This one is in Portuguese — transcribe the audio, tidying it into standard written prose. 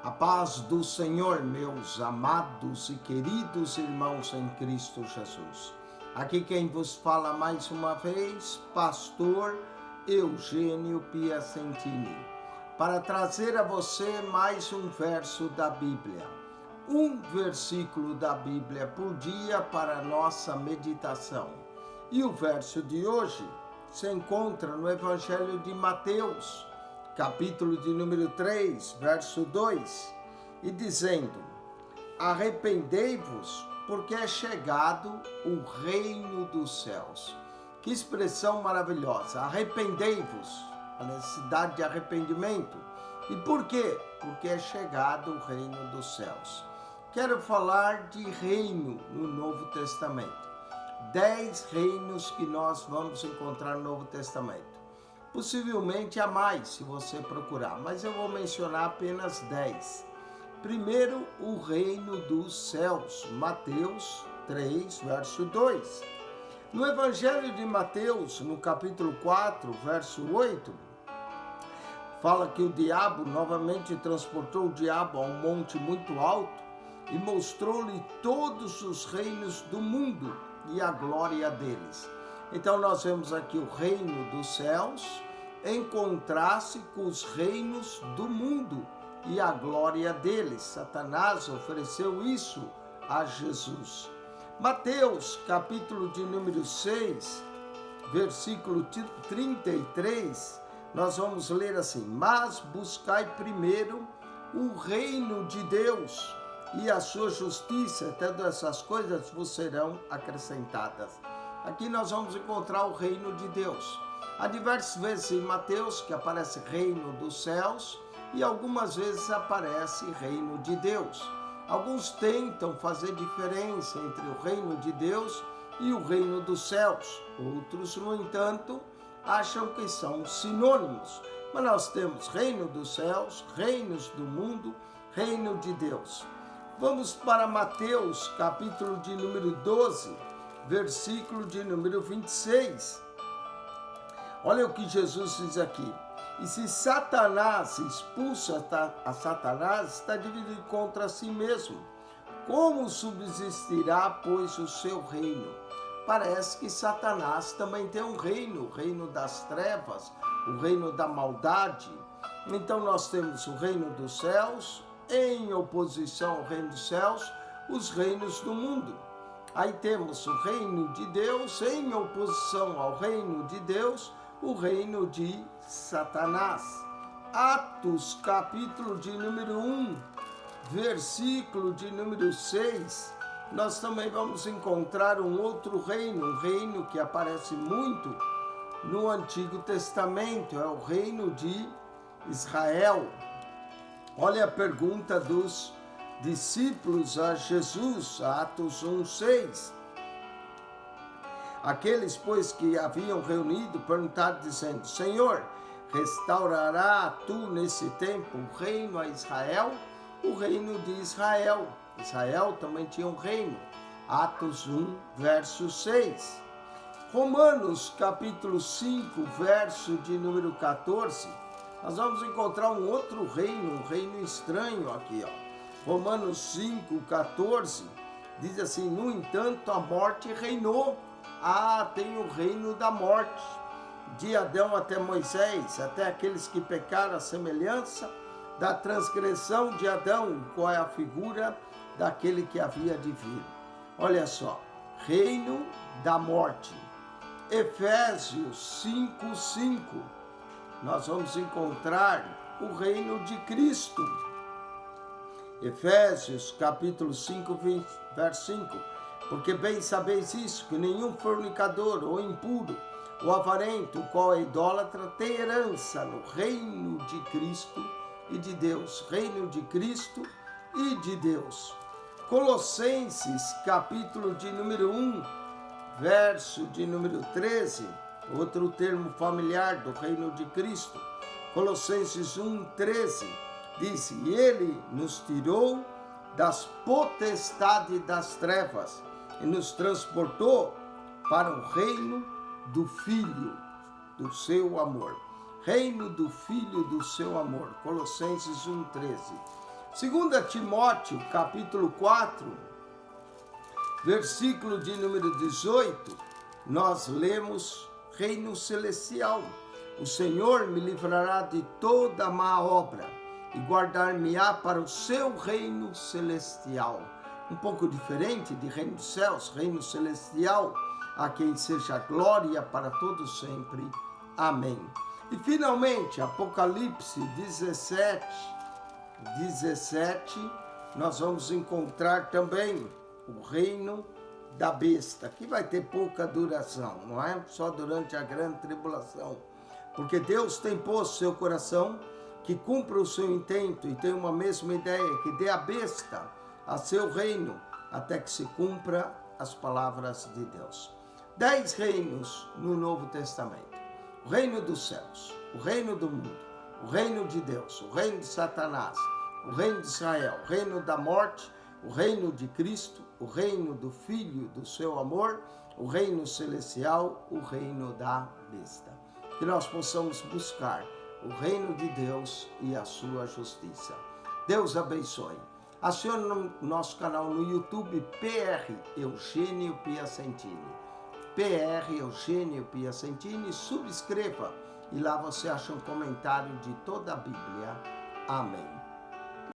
A paz do Senhor, meus amados e queridos irmãos em Cristo Jesus. Aqui quem vos fala mais uma vez, pastor Eugênio Piacentini, para trazer a você mais um verso da Bíblia. Um versículo da Bíblia por dia para a nossa meditação. E o verso de hoje se encontra no Evangelho de Mateus, capítulo de número 3, verso 2, e dizendo: arrependei-vos, porque é chegado o reino dos céus. Que expressão maravilhosa! Arrependei-vos, a necessidade de arrependimento. E por quê? Porque é chegado o reino dos céus. Quero falar de reino no Novo Testamento. 10 reinos que nós vamos encontrar no Novo Testamento. Possivelmente há mais, se você procurar, mas eu vou mencionar apenas 10. Primeiro, o reino dos céus, Mateus 3, verso 2. No Evangelho de Mateus, no capítulo 4, verso 8, fala que o diabo novamente transportou o diabo a um monte muito alto e mostrou-lhe todos os reinos do mundo e a glória deles. Então nós vemos aqui o reino dos céus em contraste com os reinos do mundo e a glória deles. Satanás ofereceu isso a Jesus. Mateus, capítulo de número 6, versículo 33, nós vamos ler assim: mas buscai primeiro o reino de Deus e a sua justiça, todas essas coisas vos serão acrescentadas. Aqui nós vamos encontrar o reino de Deus. Há diversas vezes em Mateus que aparece reino dos céus e algumas vezes aparece reino de Deus. Alguns tentam fazer diferença entre o reino de Deus e o reino dos céus. Outros, no entanto, acham que são sinônimos. Mas nós temos reino dos céus, reinos do mundo, reino de Deus. Vamos para Mateus, capítulo de número 12, versículo de número 26. Olha o que Jesus diz aqui: e se Satanás expulsa a Satanás, está dividido contra si mesmo. Como subsistirá, pois, o seu reino? Parece que Satanás também tem um reino, o reino das trevas, o reino da maldade. Então nós temos o reino dos céus, em oposição ao reino dos céus, os reinos do mundo. Aí temos o reino de Deus, em oposição ao reino de Deus, o reino de Satanás. Atos, capítulo de número 1, versículo de número 6, nós também vamos encontrar um outro reino, um reino que aparece muito no Antigo Testamento, é o reino de Israel. Olha a pergunta dos discípulos a Jesus, Atos 1:6. Aqueles, pois, que haviam reunido, perguntaram, dizendo: Senhor, restaurará tu nesse tempo o reino a Israel? O reino de Israel. Israel também tinha um reino. Atos 1, verso 6. Romanos, capítulo 5, verso de número 14. Nós vamos encontrar um outro reino, um reino estranho aqui, ó. Romanos 5, 14, diz assim: no entanto, a morte reinou. Tem o reino da morte, de Adão até Moisés, até aqueles que pecaram, a semelhança da transgressão de Adão, qual é a figura daquele que havia de vir. Olha só, reino da morte. Efésios 5:5, nós vamos encontrar o reino de Cristo. Efésios capítulo 5, verso 5. Porque bem sabeis isso, que nenhum fornicador, ou impuro, ou avarento, o qual é idólatra, tem herança no reino de Cristo e de Deus. Reino de Cristo e de Deus. Colossenses, capítulo de número 1, verso de número 13, outro termo familiar do reino de Cristo. Colossenses 1:13, diz: e ele nos tirou das potestades das trevas e nos transportou para o reino do Filho do seu amor. Reino do Filho do seu amor. Colossenses 1:13. 2 Timóteo, capítulo 4, versículo de número 18, nós lemos: reino celestial. O Senhor me livrará de toda má obra e guardar-me-á para o seu reino celestial. Um pouco diferente de reino dos céus, reino celestial, a quem seja glória para todos sempre. Amém. E finalmente, Apocalipse 17, nós vamos encontrar também o reino da besta, que vai ter pouca duração, não é? Só durante a grande tribulação. Porque Deus tem posto seu coração que cumpra o seu intento e tem uma mesma ideia, que dê a besta a seu reino, até que se cumpra as palavras de Deus. 10 reinos no Novo Testamento: o reino dos céus, o reino do mundo, o reino de Deus, o reino de Satanás, o reino de Israel, o reino da morte, o reino de Cristo, o reino do Filho do seu amor, o reino celestial, o reino da besta. Que nós possamos buscar o reino de Deus e a sua justiça. Deus abençoe. Acione no nosso canal no YouTube PR Eugênio Piacentini. PR Eugênio Piacentini. Subscreva e lá você acha um comentário de toda a Bíblia. Amém.